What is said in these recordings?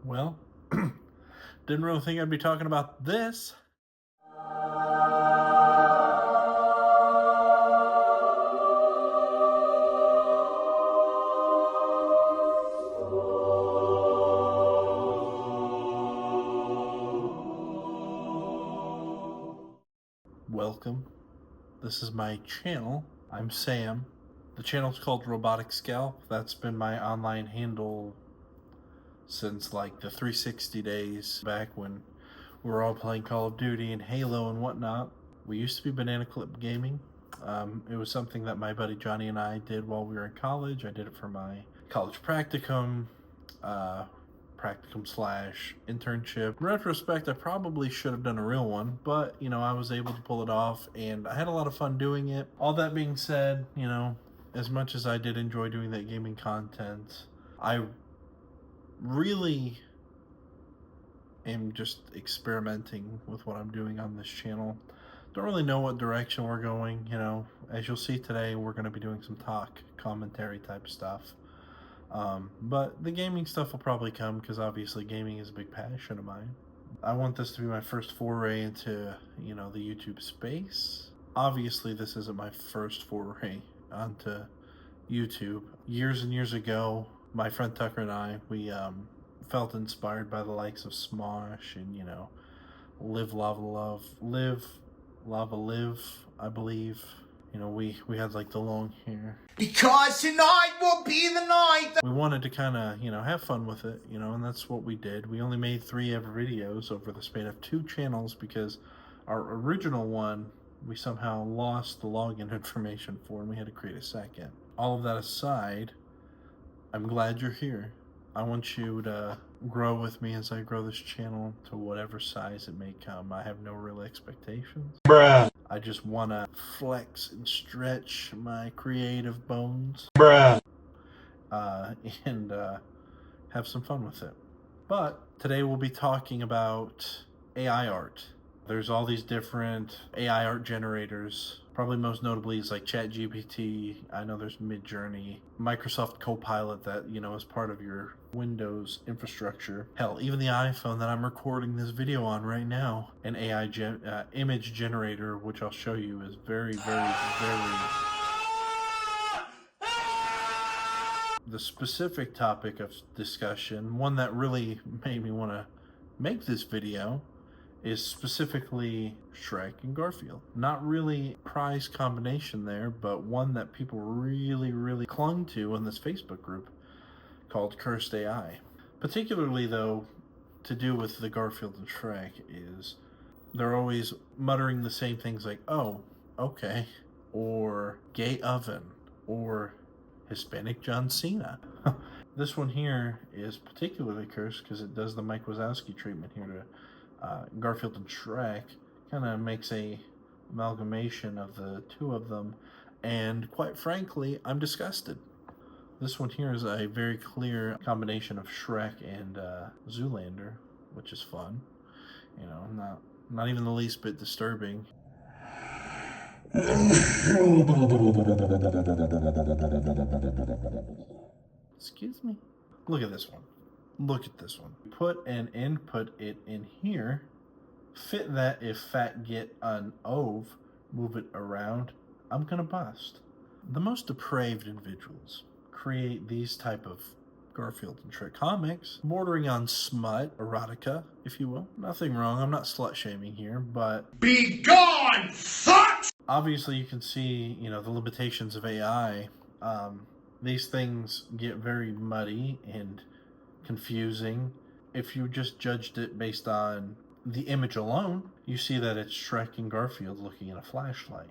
Well, didn't really think I'd be talking about this. Welcome. This is my channel. I'm Sam. The channel's called Robotic Scalp. That's been my online handle since like the 360 days back when we were all playing Call of Duty and Halo and whatnot. We used to be Banana Clip Gaming. It was something that my buddy Johnny and I did while we were in college. I did it for my college practicum, slash internship. In retrospect, I probably should have done a real one, but I was able to pull it off and I had a lot of fun doing it. All that being said, as much as I did enjoy doing that gaming content, I really am just experimenting with what I'm doing on this channel. Don't really know what direction we're going. As you'll see today, we're going to be doing some talk commentary type stuff, but the gaming stuff will probably come because obviously gaming is a big passion of mine. I want this to be my first foray into the YouTube space. Obviously this isn't my first foray onto YouTube. Years and years ago, my friend Tucker and I, we felt inspired by the likes of Smosh and Live Lava Love, Live Lava Live, I believe. We had like the long hair. Because tonight will be the night. We wanted to kind of, have fun with it, and that's what we did. We only made 3 ever videos over the span of 2 channels because our original one, we somehow lost the login information for and we had to create a second. All of that aside, I'm glad you're here. I want you to grow with me as I grow this channel to whatever size it may come. I have no real expectations. Bruh. I just want to flex and stretch my creative bones. Bruh. And have some fun with it. But today we'll be talking about AI art. There's all these different AI art generators. Probably most notably is like ChatGPT. I know there's Midjourney, Microsoft Copilot that, is part of your Windows infrastructure. Hell, even the iPhone that I'm recording this video on right now, an AI image generator, which I'll show you is very, very, very... The specific topic of discussion, one that really made me want to make this video, is specifically Shrek and Garfield. Not really a prize combination there, but one that people really, really clung to in this Facebook group called Cursed AI. Particularly, though, to do with the Garfield and Shrek is they're always muttering the same things like, oh, okay, or gay oven, or Hispanic John Cena. This one here is particularly cursed because it does the Mike Wazowski treatment here to Garfield and Shrek. Kind of makes a amalgamation of the 2 of them, and quite frankly, I'm disgusted. This one here is a very clear combination of Shrek and Zoolander, which is fun. Not even the least bit disturbing. Excuse me. Look at this one. Look at this one. Put an input it in here. Fit that if fat get an ove. Move it around. I'm gonna bust. The most depraved individuals create these type of Garfield and Shrek comics, bordering on smut, erotica, if you will. Nothing wrong. I'm not slut shaming here, but Be gone, fuck! Obviously, you can see, the limitations of AI. These things get very muddy and confusing. If you just judged it based on the image alone, you see that it's Shrek and Garfield looking at a flashlight.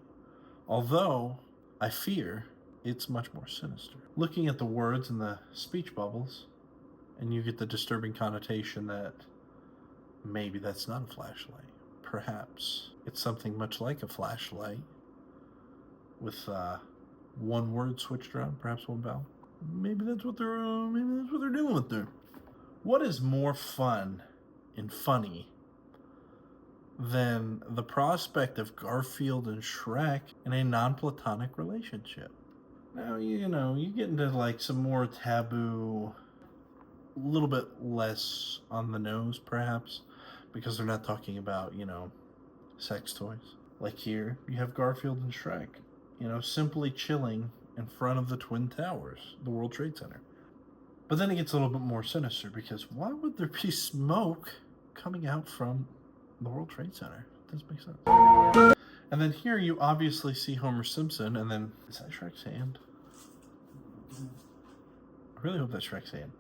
Although, I fear it's much more sinister. Looking at the words and the speech bubbles, and you get the disturbing connotation that maybe that's not a flashlight. Perhaps it's something much like a flashlight with one word switched around, perhaps one vowel. Maybe that's what they're dealing with there. What is more fun and funny than the prospect of Garfield and Shrek in a non-platonic relationship? Now, you get into like some more taboo little bit less on the nose, perhaps, because they're not talking about, sex toys. Like here, you have Garfield and Shrek, simply chilling in front of the Twin Towers, the World Trade Center. But then it gets a little bit more sinister, because why would there be smoke coming out from the World Trade Center? It doesn't make sense. And then here you obviously see Homer Simpson, and then, is that Shrek's hand? I really hope that's Shrek's hand.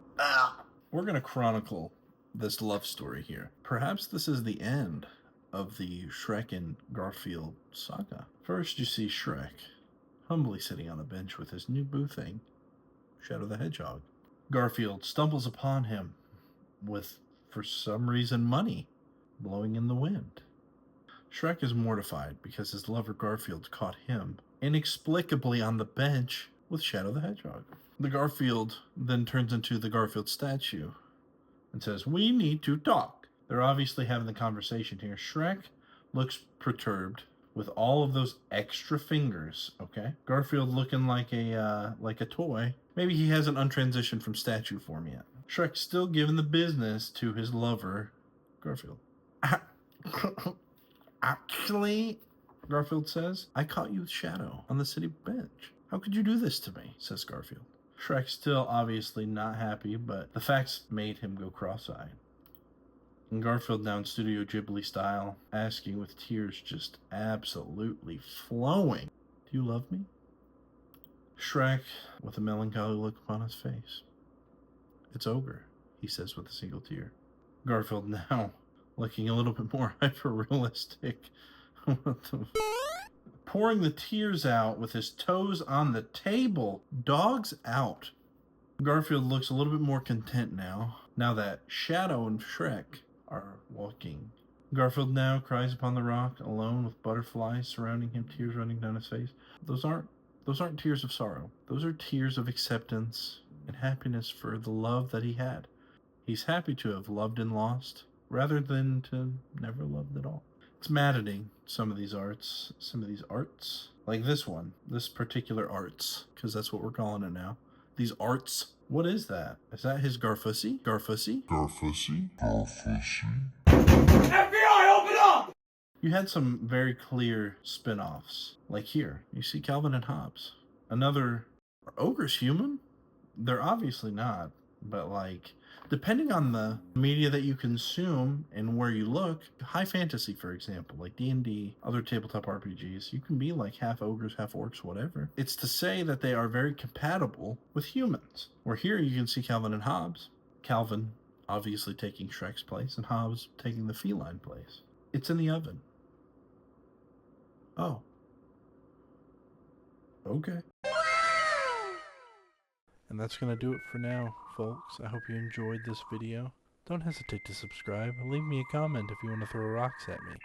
We're going to chronicle this love story here. Perhaps this is the end of the Shrek and Garfield saga. First, you see Shrek humbly sitting on a bench with his new boo thing, Shadow the Hedgehog. Garfield stumbles upon him with, for some reason, money blowing in the wind. Shrek is mortified because his lover Garfield caught him inexplicably on the bench with Shadow the Hedgehog. The Garfield then turns into the Garfield statue and says, "We need to talk." They're obviously having the conversation here. Shrek looks perturbed with all of those extra fingers, okay? Garfield looking like a toy. Maybe he hasn't untransitioned from statue form yet. Shrek's still giving the business to his lover, Garfield. Actually, Garfield says, "I caught you with Shadow on the city bench. How could you do this to me?" says Garfield. Shrek's still obviously not happy, but the facts made him go cross-eyed. And Garfield now in Studio Ghibli style, asking with tears just absolutely flowing, "Do you love me?" Shrek, with a melancholy look upon his face. "It's ogre," he says with a single tear. Garfield now looking a little bit more hyper-realistic. Pouring the tears out with his toes on the table. Dogs out. Garfield looks a little bit more content now that Shadow and Shrek are walking. Garfield now cries upon the rock, alone with butterflies surrounding him, tears running down his face. Those aren't tears of sorrow. Those are tears of acceptance and happiness for the love that he had. He's happy to have loved and lost, rather than to never loved at all. It's maddening, some of these arts, like this particular arts, because that's what we're calling it now. These arts. What is that? Is that his Garfussy? FBI, open up! You had some very clear spin-offs. Like here, you see Calvin and Hobbes. Another, are ogres human? They're obviously not, but depending on the media that you consume and where you look, high fantasy, for example, like D&D, other tabletop RPGs, you can be like half ogres, half orcs, whatever. It's to say that they are very compatible with humans. Where here you can see Calvin and Hobbes. Calvin obviously taking Shrek's place and Hobbes taking the feline place. It's in the oven. Oh. Okay. And that's going to do it for now, folks. I hope you enjoyed this video. Don't hesitate to subscribe. Leave me a comment if you want to throw rocks at me.